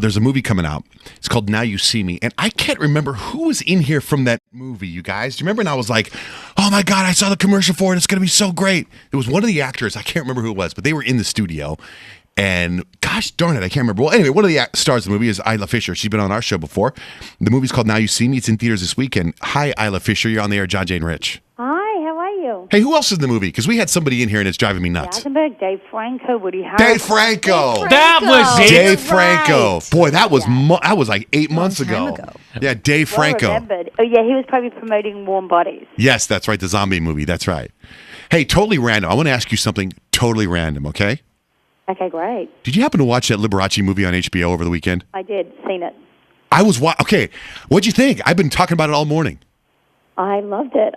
There's a movie coming out. It's called Now You See Me. And I can't remember who was in here from that movie, you guys. Do you remember? And I was like, oh my God, I saw the commercial for it. It's going to be so great. It was one of the actors. I can't remember who it was, but they were in the studio. And gosh darn it, I can't remember. Well, anyway, one of the stars of the movie is Isla Fisher. She's been on our show before. The movie's called Now You See Me. It's in theaters this weekend. Hi, Isla Fisher. You're on the air, Johnjay and Rich. Hi, how are you? Hey, who else is in the movie? Because we had somebody in here and it's driving me nuts. Dave Franco, Woody Harrelson. Dave Franco. That was it. Dave Franco. Boy, that was that was like 8 months ago. Yeah, Dave Franco. Well remembered. Oh, yeah, he was probably promoting Warm Bodies. Yes, that's right, the zombie movie. That's right. Hey, totally random. I want to ask you something totally random, okay? Okay, great. Did you happen to watch that Liberace movie on HBO over the weekend? I did. Seen it. I was okay. What'd you think? I've been talking about it all morning. I loved it.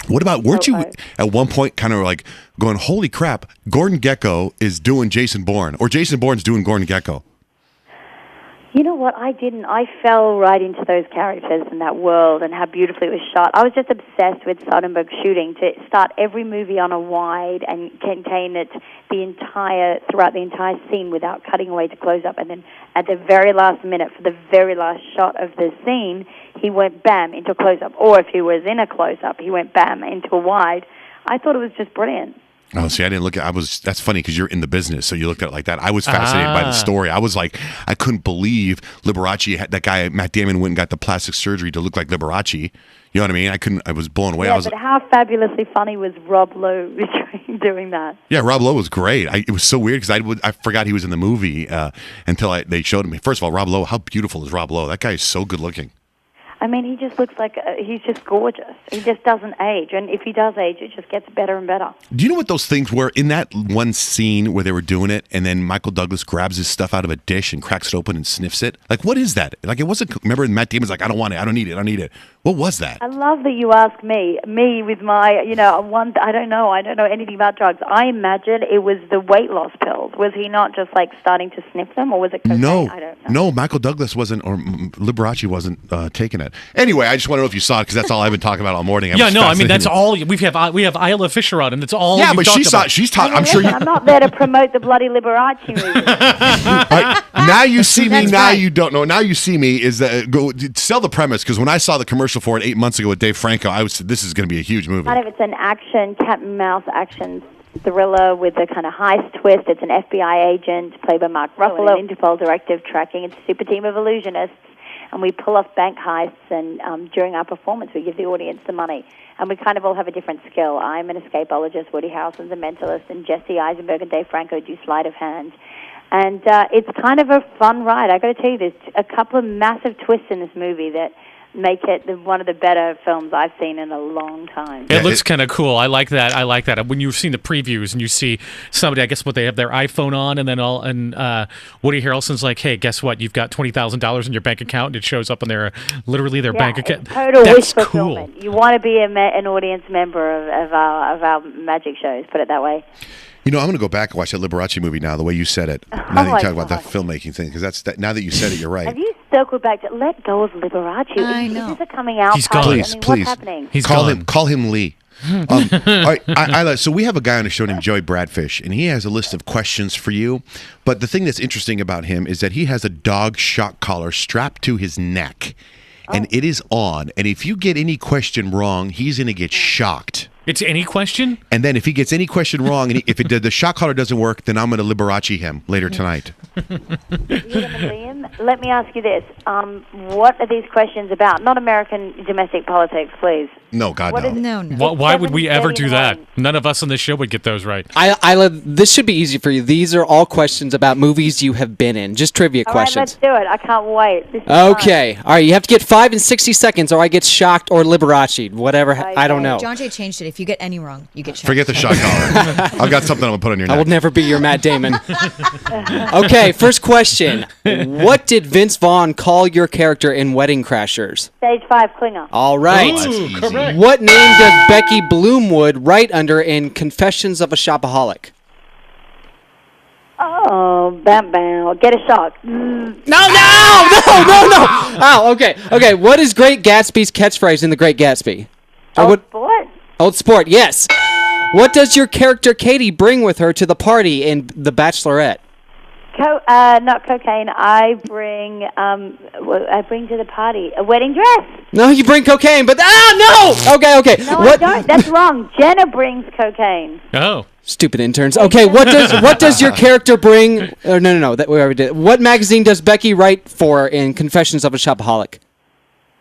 What about, weren't you at one point kind of like going, holy crap, Gordon Gekko is doing Jason Bourne, or Jason Bourne's doing Gordon Gekko? You know what? I didn't. I fell right into those characters and that world and how beautifully it was shot. I was just obsessed with Soderbergh shooting, to start every movie on a wide and contain it throughout the entire scene without cutting away to close up. And then at the very last minute, for the very last shot of the scene, he went bam into a close up. Or if he was in a close up, he went bam into a wide. I thought it was just brilliant. Oh, see, I didn't look at. That's funny because you're in the business, so you looked at it like that. I was fascinated by the story. I was like, I couldn't believe Liberace. That guy Matt Damon went and got the plastic surgery to look like Liberace. You know what I mean? I was blown away. Yeah, but how fabulously funny was Rob Lowe doing that? Yeah, Rob Lowe was great. It was so weird because I forgot he was in the movie until they showed me. First of all, Rob Lowe, how beautiful is Rob Lowe? That guy is so good looking. I mean, he just looks like he's just gorgeous. He just doesn't age, and if he does age, it just gets better and better. Do you know what those things were in that one scene where they were doing it, and then Michael Douglas grabs his stuff out of a dish and cracks it open and sniffs it? Like, what is that? Like, it wasn't. Remember, Matt Damon's like, I don't want it. I don't need it. I don't need it. What was that? I love that you ask me with my, I don't know anything about drugs. I imagine it was the weight loss pills. Was he not just like starting to sniff them, or was it cocaine? No, I don't know. No, Michael Douglas wasn't, or Liberace wasn't taking it. Anyway, I just want to know if you saw it because that's all I've been talking about all morning. I mean that's all we have Isla Fisher on, and that's all. Yeah, but she's talking. I'm sure. I'm not there to promote the bloody Liberace movie. Right, now you see me. Now you don't know. Now you see me. Is that go sell the premise? Because when I saw the commercial for it 8 months ago with Dave Franco, I was this is going to be a huge movie. Kind of, it's an action cat and mouse action thriller with a kind of heist twist. It's an FBI agent played by Mark Ruffalo. Interpol directive tracking. It's a super team of illusionists, and we pull off bank heists. And during our performance, we give the audience the money. And we kind of all have a different skill. I'm an escapologist. Woody Harrelson's a mentalist, and Jesse Eisenberg and Dave Franco do sleight of hand. And it's kind of a fun ride. I got to tell you, there's a couple of massive twists in this movie that make it one of the better films I've seen in a long time. It looks kind of cool. I like that. When you've seen the previews and you see somebody, I guess they have their iPhone on, and then Woody Harrelson's like, "Hey, guess what? You've got $20,000 in your bank account," and it shows up on their bank account. Total That's wish fulfillment. Cool. You want to be an audience member of our magic shows. Put it that way. You know, I'm going to go back and watch that Liberace movie now, the way you said it. Now that you talk about that filmmaking thing, because now that you said it, you're right. Have you circled back to let go of Liberace? I know. Is this a coming out He's party? gone. Please. What's happening? He's call gone. him. Call him Lee. All right, Isla, so we have a guy on the show named Joey Bradfish, and he has a list of questions for you. But the thing that's interesting about him is that he has a dog shock collar strapped to his neck, and it is on. And if you get any question wrong, he's going to get shocked. It's any question? And then if he gets any question wrong, and if the shock collar doesn't work, then I'm going to Liberace him later tonight. Liam, let me ask you this. What are these questions about? Not American domestic politics, please. No, God, no. No. Why would we ever do that? None of us on this show would get those right. Isla, this should be easy for you. These are all questions about movies you have been in. Just trivia questions. All right, let's do it. I can't wait. This is Okay. fun. All right, you have to get 5 and 60 seconds, or I get shocked or Liberace. Whatever. I don't know. Johnjay changed it. If you get any wrong, you get shot. Forget the shock collar. I've got something I'm going to put on your neck. I will never be your Matt Damon. Okay, first question. What did Vince Vaughn call your character in Wedding Crashers? Stage 5 Klinger. All right. Ooh, correct. What name does Becky Bloomwood write under in Confessions of a Shopaholic? Oh, bam. Get a shock. No. Oh, okay. What is Great Gatsby's catchphrase in The Great Gatsby? Sport? Old Sport, yes. What does your character Katie bring with her to the party in The Bachelorette? Not cocaine. I bring to the party a wedding dress. No, you bring cocaine, but no. Okay. No, I don't. That's wrong. Jenna brings cocaine. Oh. Stupid interns. Okay, what does your character bring? No. That we already did. What magazine does Becky write for in Confessions of a Shopaholic?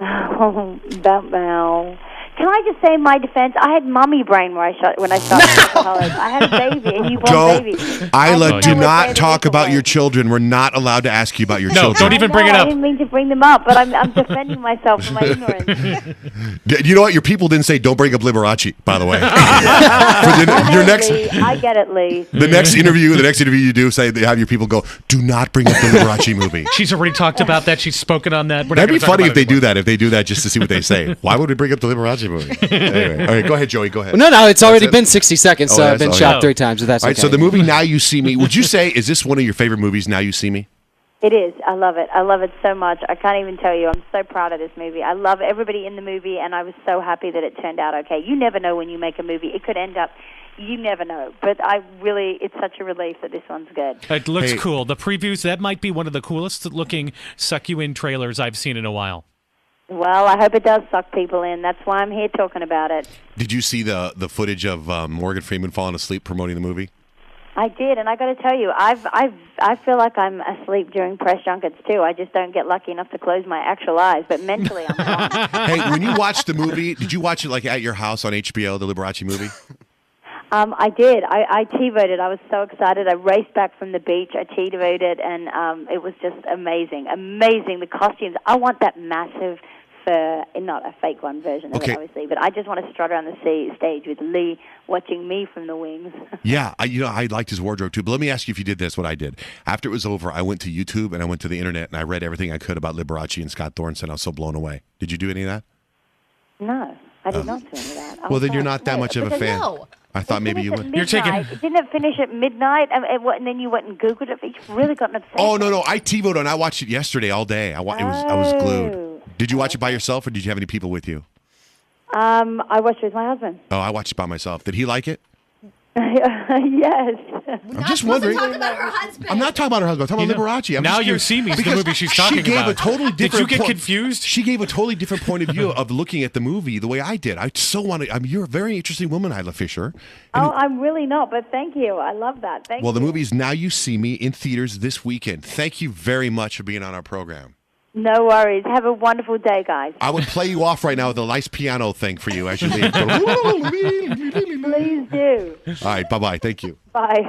Oh, now. Can I just say in my defense, I had mommy brain when I started Shopaholic. I had a baby, a newborn baby. Isla, do not talk about your children. We're not allowed to ask you about your children. Don't even bring it up. I didn't mean to bring them up, but I'm defending myself from my ignorance. You know what? Your people didn't say don't bring up Liberace, by the way. I get it, Lee. The next interview you do, have your people go, do not bring up the Liberace movie. She's already talked about that. She's spoken on that. That'd be funny if they do that. If they do that just to see what they say. Why would we bring up the Liberace movie? Anyway, all right, go ahead, Joey. Go ahead. No, it's already been 60 seconds. So I've been shot 3 times. So that's all right. Okay. So the movie Now You See Me. Would you say is this one of your favorite movies? Now You See Me. It is. I love it. I love it so much. I can't even tell you. I'm so proud of this movie. I love everybody in the movie, and I was so happy that it turned out okay. You never know when you make a movie. It could end up. You never know. But it's such a relief that this one's good. It looks cool. The previews, that might be one of the coolest looking suck you in trailers I've seen in a while. Well, I hope it does suck people in. That's why I'm here talking about it. Did you see the footage of Morgan Freeman falling asleep promoting the movie? I did, and I got to tell you, I feel like I'm asleep during press junkets too. I just don't get lucky enough to close my actual eyes, but mentally I'm fine. Hey, when you watched the movie, did you watch it like at your house on HBO, the Liberace movie? I did. I TiVoed. I was so excited. I raced back from the beach. I TiVoed, and it was just amazing. Amazing. The costumes. I want that massive fur, not a fake one version of it, obviously, but I just want to strut around the stage with Lee watching me from the wings. Yeah, I liked his wardrobe too. But let me ask you if you did this, what I did. After it was over, I went to YouTube and I went to the internet and I read everything I could about Liberace and Scott Thornton. I was so blown away. Did you do any of that? No, I did not do any of that. Well, then you're not that much of a fan. No. I thought maybe you would. You're taking. Didn't it finish at midnight? And then you went and Googled it. You've really gotten obsessed. Oh no! I TiVoed and I watched it yesterday all day. I was glued. Did you watch it by yourself or did you have any people with you? I watched it with my husband. Oh, I watched it by myself. Did he like it? Yes. I'm just wondering. Talk about her husband. I'm not talking about her husband. I'm talking about Liberace. Now You See Me is the movie she's talking about. She gave a totally different. Did you get confused? She gave a totally different point of view of looking at the movie the way I did. I so wanted. You're a very interesting woman, Isla Fisher. I'm really not, but thank you. I love that. Thank you. Well, the movie is Now You See Me in theaters this weekend. Thank you very much for being on our program. No worries. Have a wonderful day, guys. I would play you off right now with a nice piano thing for you as you leave. Please do. All right, bye-bye. Thank you. Bye.